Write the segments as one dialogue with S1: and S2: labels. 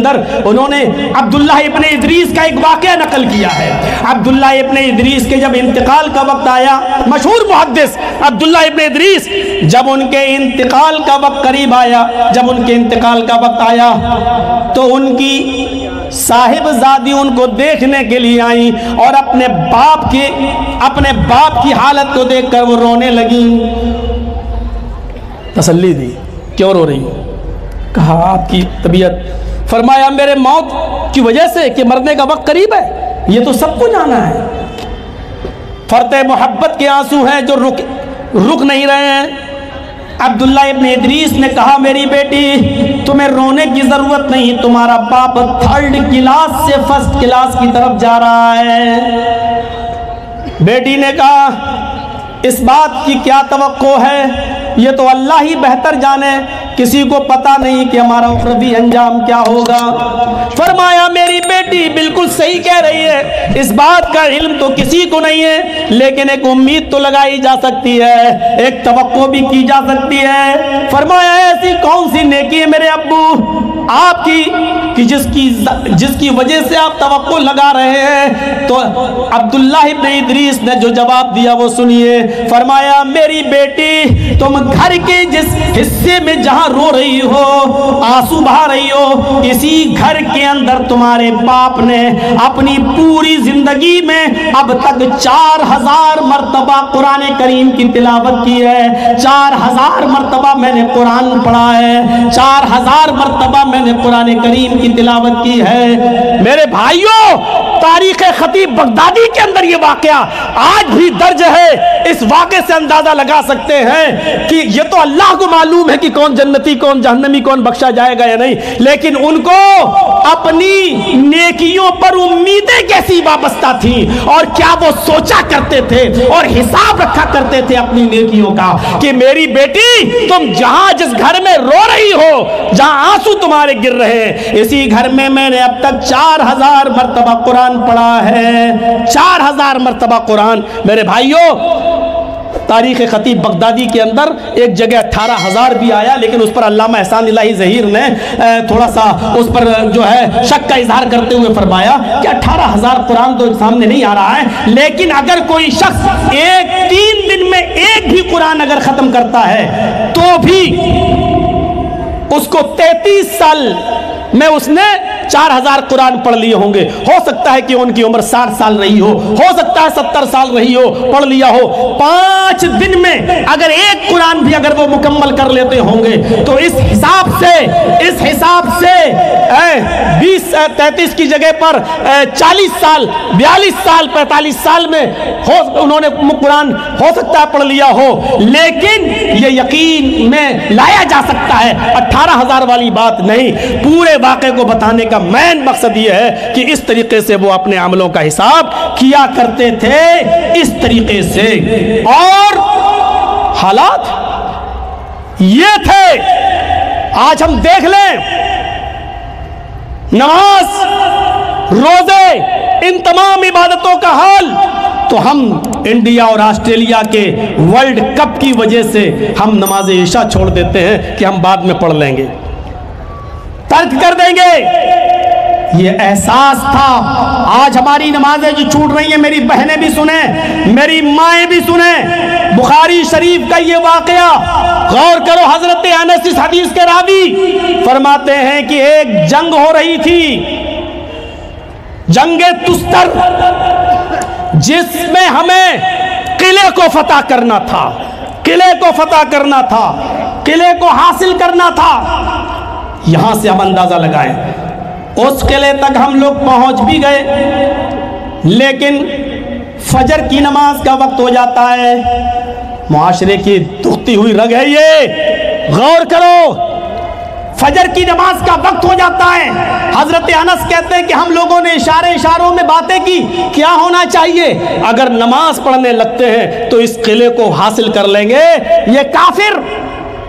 S1: اندر انہوں نے عبداللہ ابن ادریس کا ایک واقعہ نقل کیا ہے۔ عبداللہ ابن ادریس کے جب انتقال کا وقت آیا، مشہور محدث عبداللہ ابن ادریس، جب ان کے انتقال کا وقت قریب آیا، جب ان کے انتقال کا وقت آیا تو ان کی صاحب زادی ان کو دیکھنے کے لیے آئیں اور اپنے باپ کی حالت کو دیکھ کر وہ رونے لگیں۔ تسلی دی، کیوں رو رہی؟ کہا آپ کی طبیعت، فرمایا میرے موت کی وجہ سے کہ مرنے کا وقت قریب ہے، یہ تو سب کو جانا ہے۔ فرط محبت کے آنسو ہیں جو رک نہیں رہے ہیں۔ عبداللہ ابن ادریس نے کہا میری بیٹی تمہیں رونے کی ضرورت نہیں، تمہارا باپ 3rd کلاس سے 1st کلاس کی طرف جا رہا ہے۔ بیٹی نے کہا اس بات کی کیا توقع ہے، یہ تو اللہ ہی بہتر جانے، کسی کو پتہ نہیں کہ ہمارا اخروی انجام کیا ہوگا۔ فرمایا میری بیٹی بالکل صحیح کہہ رہی ہے، اس بات کا علم تو کسی کو نہیں ہے، لیکن ایک امید تو لگائی جا سکتی ہے، ایک توقع بھی کی جا سکتی ہے۔ فرمایا ایسی کون سی نیکی ہے میرے ابو آپ کی کہ جس کی وجہ سے آپ توقع لگا رہے ہیں؟ تو عبداللہ ابن ادریس نے جو جواب دیا وہ سنیے۔ فرمایا میری بیٹی تم گھر کے جس حصے میں جہاں رو رہی ہو، آنسو بہا رہی ہو، اسی گھر کے اندر تمہارے باپ نے اپنی پوری زندگی میں اب تک 4000 مرتبہ قرآن کریم کی تلاوت کی ہے۔ 4000 مرتبہ میں نے قرآن پڑھا ہے، 4000 مرتبہ میں نے قرآن کریم کی تلاوت کی ہے۔ میرے بھائیوں، تاریخ خطیب بغدادی کے اندر یہ واقعہ آج بھی درج ہے۔ اس واقعے سے اندازہ لگا سکتے ہیں کہ یہ تو اللہ کو معلوم ہے کہ کون جنتی کون جہنمی کون بخشا جائے گا یا نہیں، لیکن ان کو اپنی نیکیوں پر امیدیں کیسی وابستہ تھیں، اور کیا وہ سوچا کرتے تھے اور حساب رکھا کرتے تھے اپنی نیکیوں کا کہ میری بیٹی تم جہاں جس گھر میں رو رہی ہو، جہاں آنسو تمہارے گر رہے ہیں، اسی گھر میں میں نے اب تک 4000 مرتبہ قرآن پڑھا ہے۔ 4000 مرتبہ قرآن۔ میرے بھائیوں، تاریخ خطیب بغدادی کے اندر ایک جگہ 18000 بھی آیا، لیکن اس پر علامہ احسان الہی ظہیر نے تھوڑا سا اس پر جو ہے شک کا اظہار کرتے ہوئے فرمایا کہ 18000 قرآن تو سامنے نہیں آ رہا ہے، لیکن اگر کوئی شخص 3 دن میں ایک بھی قرآن اگر ختم کرتا ہے تو بھی اس کو 33 سال میں اس نے 4000 قرآن پڑھ لیے ہوں گے۔ ہو سکتا ہے کہ ان کی عمر 60 سال رہی ہو سکتا ہے 70 سال رہی ہو، پڑھ لیا ہو۔ 5 دن میں اگر ایک قرآن بھی اگر وہ مکمل کر لیتے ہوں گے تو اس حساب سے 33 کی جگہ پر 40 سال 42 سال 45 سال میں انہوں نے قرآن ہو سکتا ہے پڑھ لیا ہو، لیکن یہ یقین میں لایا جا سکتا ہے 18000 والی بات نہیں۔ پورے واقعے کو بتانے کا مین مقصد یہ ہے کہ اس طریقے سے وہ اپنے عملوں کا حساب کیا کرتے تھے، اس طریقے سے، اور حالات یہ تھے۔ آج ہم دیکھ لیں، نماز، روزے، ان تمام عبادتوں کا حال تو ہم انڈیا اور آسٹریلیا کے ورلڈ کپ کی وجہ سے ہم نماز عشاء چھوڑ دیتے ہیں کہ ہم بعد میں پڑھ لیں گے، ترک کر دیں گے۔ یہ احساس تھا۔ آج ہماری نمازیں جو چھوٹ رہی ہیں، میری بہنیں بھی سنیں، میری مائیں بھی سنیں، بخاری شریف کا یہ واقعہ غور کرو۔ حضرت انس اس حدیث کے راوی فرماتے ہیں کہ ایک جنگ ہو رہی تھی، جنگ تستر، جس میں ہمیں قلعے کو فتح کرنا تھا، قلعے کو فتح کرنا تھا، قلعے کو حاصل کرنا تھا۔ یہاں سے ہم اندازہ لگائیں، اس قلعے تک ہم لوگ پہنچ بھی گئے، لیکن فجر کی نماز کا وقت ہو جاتا ہے۔ معاشرے کی دکھتی ہوئی رگ ہے یہ، غور کرو، فجر کی نماز کا وقت ہو جاتا ہے۔ حضرت انس کہتے ہیں کہ ہم لوگوں نے اشاروں میں باتیں کی، کیا ہونا چاہیے؟ اگر نماز پڑھنے لگتے ہیں تو اس قلعے کو حاصل کر لیں گے یہ کافر،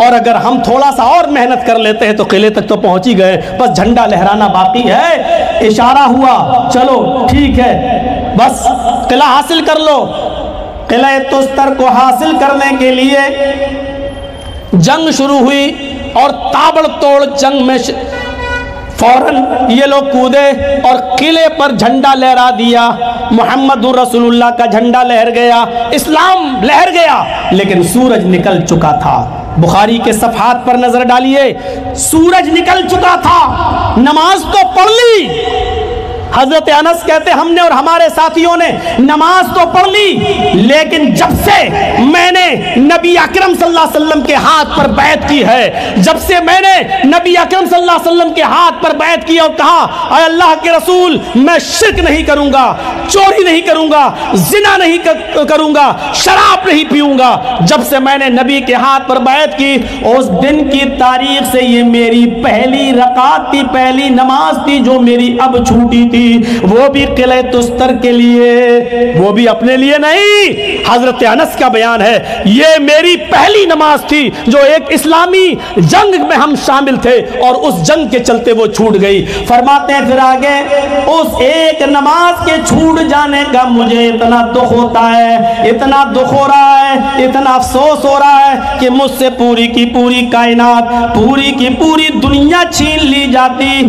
S1: اور اگر ہم تھوڑا سا اور محنت کر لیتے ہیں تو قلعے تک تو پہنچ ہی گئے، بس جھنڈا لہرانا باقی ہے۔ اشارہ ہوا، چلو ٹھیک ہے، بس قلعہ حاصل کر لو۔ قلعہ تستر کو حاصل کرنے کے لیے جنگ شروع ہوئی، اور تابڑ توڑ جنگ میں فوراً یہ لوگ کودے اور قلعے پر جھنڈا لہرا دیا، محمد رسول اللہ کا جھنڈا لہر گیا، اسلام لہر گیا، لیکن سورج نکل چکا تھا۔ بخاری کے صفحات پر نظر ڈالیے، سورج نکل چکا تھا، نماز تو پڑھ لی۔ حضرت انس کہتے ہم نے اور ہمارے ساتھیوں نے نماز تو پڑھ لی، لیکن جب سے میں نے نبی اکرم صلی اللہ علیہ وسلم کے ہاتھ پر بیعت کی ہے، جب سے میں نے نبی اکرم صلی اللہ علیہ وسلم کے ہاتھ پر بیعت کی اور کہا اے اللہ کے رسول میں شرک نہیں کروں گا، چوری نہیں کروں گا، زنا نہیں کروں گا، شراب نہیں پیوں گا، جب سے میں نے نبی کے ہاتھ پر بیعت کی، اس دن کی تاریخ سے یہ میری پہلی رکعت تھی، پہلی نماز تھی جو میری اب چھوٹی تھی، وہ بھی قلعہ تستر کے لیے، وہ بھی اپنے لیے نہیں۔ حضرت انس کا بیان ہے یہ میری پہلی نماز تھی جو ایک اسلامی جنگ میں ہم شامل تھے اور اس جنگ کے چلتے وہ چھوٹ گئی۔ فرماتے ہیں پھر آگے اس ایک نماز کے چھوٹ جانے کا مجھے اتنا دکھ ہوتا ہے، اتنا دکھ ہو رہا ہے، اتنا افسوس ہو رہا ہے کہ مجھ سے پوری کی پوری کائنات، پوری کی پوری دنیا چھین لی جاتی۔